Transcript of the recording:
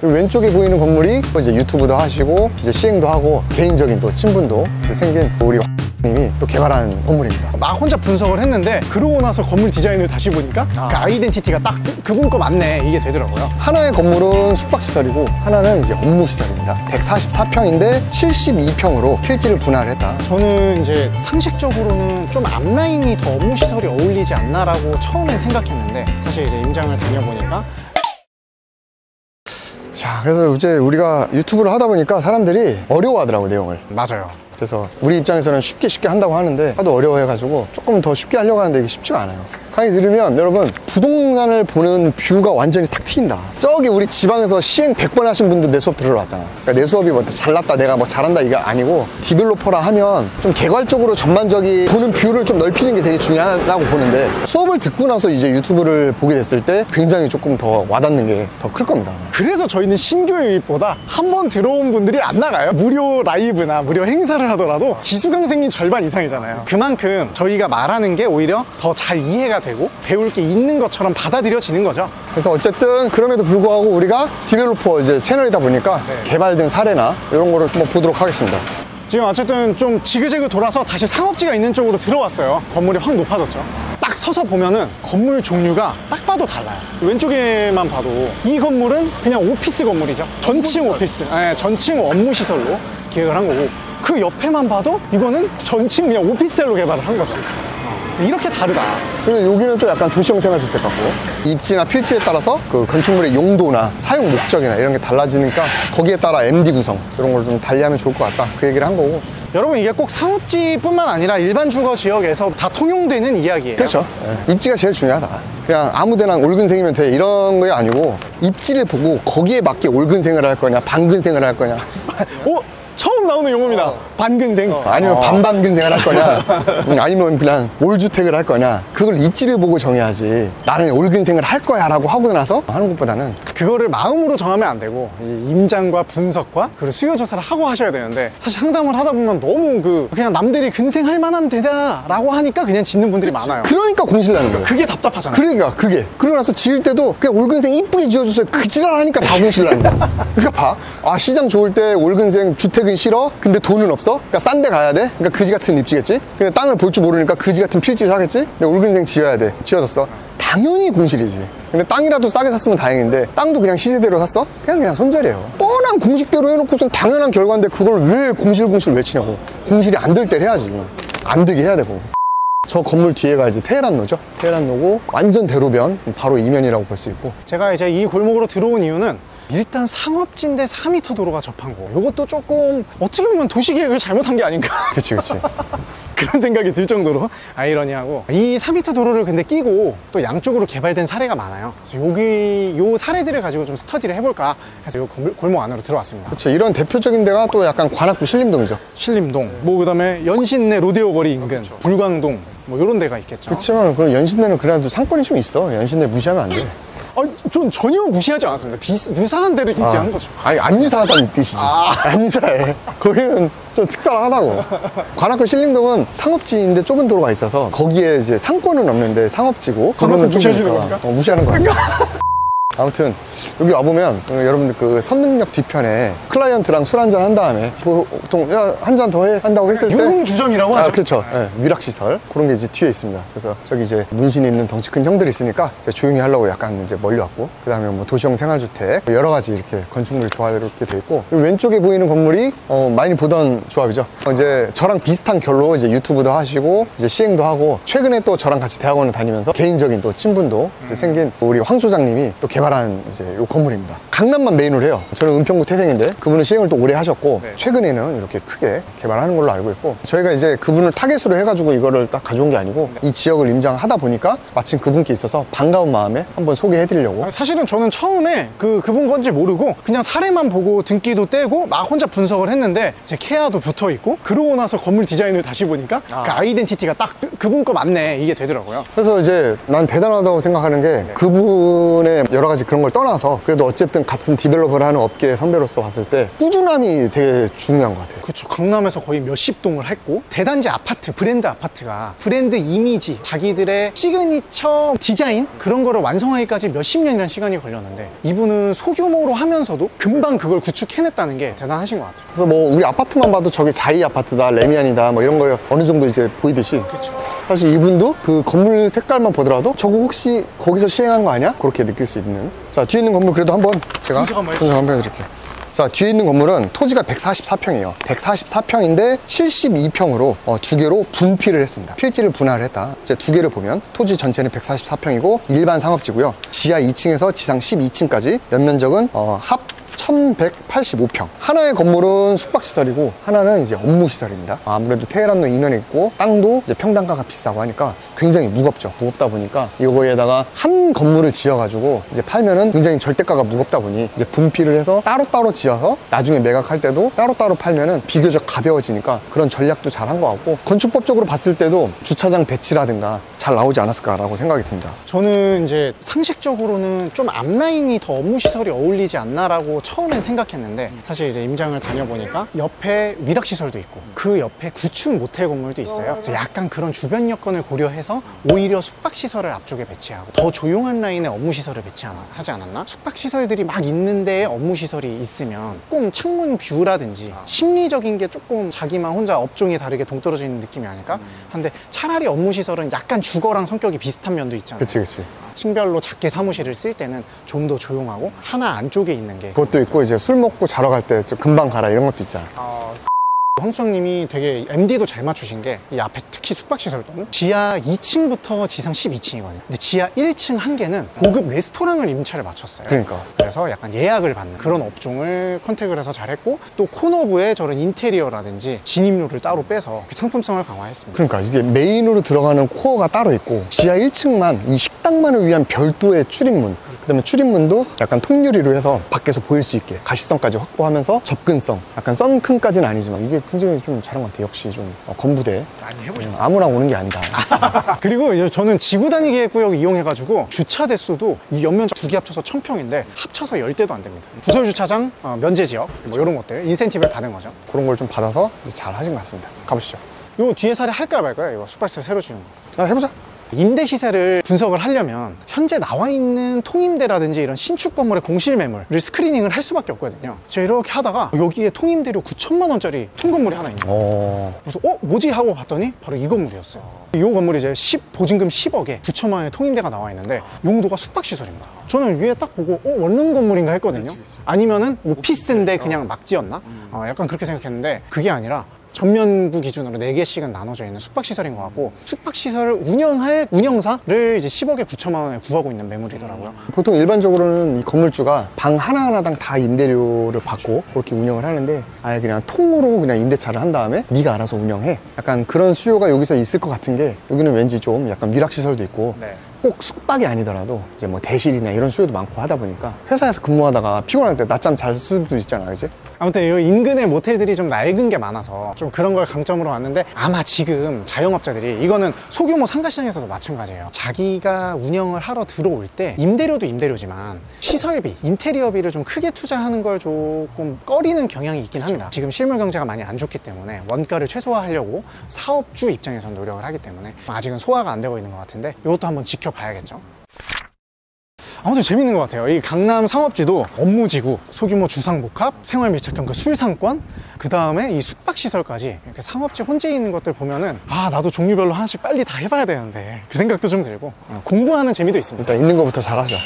왼쪽에 보이는 건물이 이제 유튜브도 하시고 이제 시행도 하고 개인적인 또 친분도 이제 생긴 우리 님이 또 개발한 건물입니다. 막 혼자 분석을 했는데 그러고 나서 건물 디자인을 다시 보니까 그 아이덴티티가 딱 그분 거 맞네 이게 되더라고요. 하나의 건물은 숙박시설이고 하나는 이제 업무시설입니다. 144평인데 72평으로 필지를 분할을 했다. 저는 이제 상식적으로는 좀 앞라인이 더 업무시설이 어울리지 않나라고 처음엔 생각했는데 사실 이제 임장을 다녀보니까 자, 그래서 이제 우리가 유튜브를 하다 보니까 사람들이 어려워하더라고 내용을. 맞아요. 그래서 우리 입장에서는 쉽게 한다고 하는데 하도 어려워해가지고 조금 더 쉽게 하려고 하는데 이게 쉽지가 않아요. 강의 들으면 여러분 부동산을 보는 뷰가 완전히 탁 트인다. 저기 우리 지방에서 시행 100번 하신 분도 내 수업 들으러 왔잖아. 그러니까 내 수업이 뭐 잘났다 내가 뭐 잘한다 이게 아니고 디벨로퍼라 하면 좀 개괄적으로 전반적인 보는 뷰를 좀 넓히는 게 되게 중요하다고 보는데 수업을 듣고 나서 이제 유튜브를 보게 됐을 때 굉장히 조금 더 와닿는 게 더 클 겁니다. 그래서 저희는 신규 유입보다 한 번 들어온 분들이 안 나가요. 무료 라이브나 무료 행사를 하더라도 기수강생이 절반 이상이잖아요. 그만큼 저희가 말하는 게 오히려 더 잘 이해가 되고 배울 게 있는 것처럼 받아들여지는 거죠. 그래서 어쨌든 그럼에도 불구하고 우리가 디벨로퍼 이제 채널이다 보니까 개발된 사례나 이런 거를 한번 보도록 하겠습니다. 지금 어쨌든 좀 지그재그 돌아서 다시 상업지가 있는 쪽으로 들어왔어요. 건물이 확 높아졌죠. 딱 서서 보면은 건물 종류가 딱 봐도 달라요. 왼쪽에만 봐도 이 건물은 그냥 오피스 건물이죠. 전층 오피스, 네, 전층 업무시설로 계획을 한 거고 그 옆에만 봐도 이거는 전층 그냥 오피스텔로 개발을 한 거죠. 그래서 이렇게 다르다. 근데 여기는 또 약간 도시형 생활주택 같고 입지나 필지에 따라서 그 건축물의 용도나 사용 목적이나 이런 게 달라지니까 거기에 따라 MD 구성 이런 걸 좀 달리하면 좋을 것 같다 그 얘기를 한 거고. 여러분 이게 꼭 상업지뿐만 아니라 일반 주거 지역에서 다 통용되는 이야기예요. 그렇죠. 입지가 제일 중요하다. 그냥 아무데나 올근생이면 돼 이런 게 아니고 입지를 보고 거기에 맞게 올근생을 할 거냐 반근생을 할 거냐. 오! 처음 나오는 용어입니다. 반근생. 아니면 반반근생을 할 거냐 아니면 그냥 올주택을 할 거냐 그걸 입지를 보고 정해야지 나는 올근생을 할 거야 라고 하고 나서 하는 것보다는 그거를 마음으로 정하면 안 되고 이 임장과 분석과 그리고 수요 조사를 하고 하셔야 되는데 사실 상담을 하다 보면 너무 그냥 남들이 근생할 만한 데다 라고 하니까 그냥 짓는 분들이 많아요. 그러니까 공실 나는 거예요. 그게 답답하잖아요. 그러니까 그게 그러고 나서 지을 때도 그냥 올근생 이쁘게 지어주세요 그 지랄하니까 다 공실 나는 거야. 그러니까 봐. 아 시장 좋을 때 올근생 주택은 싫어? 근데 돈은 없어? 그러니까 싼 데 가야 돼? 그러니까 그지 같은 입지겠지? 근데 땅을 볼 줄 모르니까 그지 같은 필지를 사겠지? 근데 올근생 지어야 돼. 지어졌어. 당연히 공실이지. 근데 땅이라도 싸게 샀으면 다행인데 땅도 그냥 시세대로 샀어? 그냥 손절이에요. 뻔한 공식대로 해놓고선 당연한 결과인데 그걸 왜 공실 외치냐고. 공실이 안 될 때 해야지. 안 되게 해야 되고. 저 건물 뒤에가 이제 테헤란로죠. 테헤란로고 완전 대로변 바로 이면이라고 볼 수 있고. 제가 이제 이 골목으로 들어온 이유는 일단 상업지인데 4m 도로가 접한 거 이것도 조금 어떻게 보면 도시계획을 잘못한 게 아닌가. 그치 그런 생각이 들 정도로 아이러니하고 이 4m 도로를 근데 끼고 또 양쪽으로 개발된 사례가 많아요. 그래서 여기 요 사례들을 가지고 좀 스터디를 해볼까 해서 요 골목 안으로 들어왔습니다. 그렇죠. 이런 대표적인 데가 또 약간 관악구 신림동이죠. 신림동 뭐 그다음에 연신내 로데오 거리 인근 불광동 뭐 이런 데가 있겠죠. 그렇지만 그럼 연신내는 그래도 상권이 좀 있어. 연신내 무시하면 안 돼. 전 전혀 무시하지 않았습니다. 유사한 데를 얘기한 거죠. 아니 안 유사하다는 뜻이지. 안 유사해. 거기는 좀 특별하다고. 관악구 신림동은 상업지인데 좁은 도로가 있어서 거기에 이제 상권은 없는데 상업지고 관악구 무시하시는 겁니까? 무시하는 거야. 아무튼 여기 와보면 여러분들 그 선능력 뒤편에 클라이언트랑 술 한잔 한 다음에 보통 야 한 잔 더 해 한다고 했을 때 유흥주점이라고 하죠. 그렇죠. 네, 위락시설 그런 게 이제 뒤에 있습니다. 그래서 저기 이제 문신 있는 덩치 큰 형들이 있으니까 이제 조용히 하려고 약간 이제 멀리 왔고 그 다음에 뭐 도시형 생활주택 여러 가지 이렇게 건축물이 조화롭게 돼 있고 왼쪽에 보이는 건물이 많이 보던 조합이죠. 이제 저랑 비슷한 결로 이제 유튜브도 하시고 이제 시행도 하고 최근에 또 저랑 같이 대학원을 다니면서 개인적인 또 친분도 이제 생긴 우리 황 소장님이 또 개발한 이제 요 건물입니다. 강남만 메인으로 해요. 저는 은평구 태생인데 그분은 시행을 또 오래 하셨고 최근에는 이렇게 크게 개발하는 걸로 알고 있고 저희가 이제 그분을 타겟으로 해가지고 이거를 딱 가져온 게 아니고 이 지역을 임장하다 보니까 마침 그분께 있어서 반가운 마음에 한번 소개해드리려고. 사실은 저는 처음에 그분 건지 모르고 그냥 사례만 보고 등기도 떼고 막 혼자 분석을 했는데 제 케아도 붙어 있고 그러고 나서 건물 디자인을 다시 보니까 그 아이덴티티가 딱 그분 거 맞네 이게 되더라고요. 그래서 이제 난 대단하다고 생각하는 게 그분의 여러 가지 그런 걸 떠나서 그래도 어쨌든 같은 디벨로퍼를 하는 업계 선배로서 봤을 때 꾸준함이 되게 중요한 것 같아요. 그쵸. 강남에서 거의 몇십 동을 했고, 대단지 아파트, 브랜드 아파트가 브랜드 이미지, 자기들의 시그니처 디자인 그런 거를 완성하기까지 몇십 년이라는 시간이 걸렸는데, 이분은 소규모로 하면서도 금방 그걸 구축해냈다는 게 대단하신 것 같아요. 그래서 뭐 우리 아파트만 봐도 저게 자이 아파트다, 레미안이다 뭐 이런 걸 어느 정도 이제 보이듯이, 그쵸. 사실 이분도 그 건물 색깔만 보더라도 저거 혹시 거기서 시행한 거 아니야? 그렇게 느낄 수 있는. 자, 뒤에 있는 건물 그래도 한번 제가 분석 한번 해드릴게요. 자, 뒤에 있는 건물은 토지가 144평이에요 144평인데 72평으로 두 개로 분필을 했습니다. 필지를 분할을 했다. 이제 두 개를 보면 토지 전체는 144평이고 일반 상업지고요, 지하 2층에서 지상 12층까지 연면적은 합 1185평. 하나의 건물은 숙박시설이고 하나는 이제 업무시설입니다. 아무래도 테헤란도 이면에 있고 땅도 이제 평당가가 비싸고 하니까 굉장히 무겁죠. 무겁다 보니까 이거에다가 한 건물을 지어가지고 이제 팔면은 굉장히 절대가가 무겁다 보니 이제 분필을 해서 따로따로 지어서 나중에 매각할 때도 따로따로 팔면은 비교적 가벼워지니까 그런 전략도 잘 한 것 같고, 건축법적으로 봤을 때도 주차장 배치라든가 잘 나오지 않았을까라고 생각이 듭니다. 저는 이제 상식적으로는 좀 앞라인이 더 업무시설이 어울리지 않나라고 처음엔 생각했는데, 사실 이제 임장을 다녀보니까 옆에 위락시설도 있고 그 옆에 구축 모텔 건물도 있어요. 그래서 약간 그런 주변 여건을 고려해서 오히려 숙박시설을 앞쪽에 배치하고 더 조용한 라인에 업무시설을 배치하지 않았나? 숙박시설들이 막 있는데 업무시설이 있으면 조금 창문 뷰라든지 심리적인 게 조금 자기만 혼자 업종이 다르게 동떨어지는 느낌이 아닐까? 한데 차라리 업무시설은 약간 주거랑 성격이 비슷한 면도 있잖아요. 그치. 층별로 작게 사무실을 쓸 때는 좀 더 조용하고 하나 안쪽에 있는 게, 그것도 있고 이제 술 먹고 자러 갈 때 좀 금방 가라 이런 것도 있잖아. 황수장님이 되게 MD도 잘 맞추신 게, 이 앞에 특히 숙박시설도 지하 2층부터 지상 12층이거든요. 근데 지하 1층 한 개는 고급 레스토랑을 임차를 맞췄어요. 그러니까. 그래서 약간 예약을 받는 그런 업종을 컨택을 해서 잘했고, 또 코너부에 저런 인테리어라든지 진입로를 따로 빼서 상품성을 강화했습니다. 그러니까 이게 메인으로 들어가는 코어가 따로 있고 지하 1층만 이 식당만을 위한 별도의 출입문, 그다음에 출입문도 약간 통유리로 해서 밖에서 보일 수 있게 가시성까지 확보하면서 접근성, 약간 썬큰까지는 아니지만 이게 굉장히 좀 잘한 것 같아요. 역시 좀 건부대 많이 해보셨나요? 아무나 오는 게 아니다. 그리고 이제 저는 지구 단위 계획구역 이용해가지고 주차 대수도 이 연면적 두 개 합쳐서 1000평인데 합쳐서 10대도 안 됩니다. 부설 주차장, 면제 지역 뭐 이런 것들 인센티브를 받은 거죠. 그런 걸 좀 받아서 이제 잘 하신 것 같습니다. 가보시죠. 요 뒤에 사례 할까요 말까요? 이거 숙박시설 새로 지은 거. 해보자. 임대 시세를 분석을 하려면 현재 나와 있는 통임대라든지 이런 신축 건물의 공실 매물을 스크리닝을 할 수밖에 없거든요. 제가 이렇게 하다가 여기에 통임대료 9천만 원짜리 통건물이 하나 있는 거예요. 그래서 뭐지 하고 봤더니 바로 이 건물이었어요. 이 건물이 이제 보증금 10억에 9천만 원의 통임대가 나와 있는데 용도가 숙박시설입니다. 저는 위에 딱 보고 원룸 건물인가 했거든요. 아니면은 오피스인데 그냥 막 지었나? 약간 그렇게 생각했는데 그게 아니라 전면부 기준으로 4개씩은 나눠져 있는 숙박시설인 것 같고, 숙박시설을 운영할 운영사를 이제 10억에 9천만 원에 구하고 있는 매물이더라고요. 보통 일반적으로는 이 건물주가 방 하나하나당 다 임대료를 받고 그렇게 운영을 하는데, 아예 그냥 통으로 그냥 임대차를 한 다음에 네가 알아서 운영해, 약간 그런 수요가 여기서 있을 것 같은 게, 여기는 왠지 좀 약간 위락시설도 있고 꼭 숙박이 아니더라도 이제 뭐 대실이나 이런 수요도 많고 하다 보니까 회사에서 근무하다가 피곤할 때 낮잠 잘 수도 있잖아, 그치? 아무튼 이 인근의 모텔들이 좀 낡은 게 많아서 좀 그런 걸 강점으로 왔는데, 아마 지금 자영업자들이, 이거는 소규모 상가시장에서도 마찬가지예요. 자기가 운영을 하러 들어올 때 임대료도 임대료지만 시설비, 인테리어비를 좀 크게 투자하는 걸 조금 꺼리는 경향이 있긴 합니다. 지금 실물 경제가 많이 안 좋기 때문에 원가를 최소화하려고 사업주 입장에서는 노력을 하기 때문에 아직은 소화가 안 되고 있는 것 같은데, 이것도 한번 지켜봐야겠죠. 아무튼 재밌는 것 같아요. 이 강남 상업지도 업무지구, 소규모 주상복합, 생활밀착형 그 술상권, 그 다음에 이 숙박시설까지 이렇게 상업지 혼재 있는 것들 보면은 나도 종류별로 하나씩 빨리 다 해봐야 되는데 그 생각도 좀 들고 공부하는 재미도 있습니다. 일단 있는 것부터 잘 하자.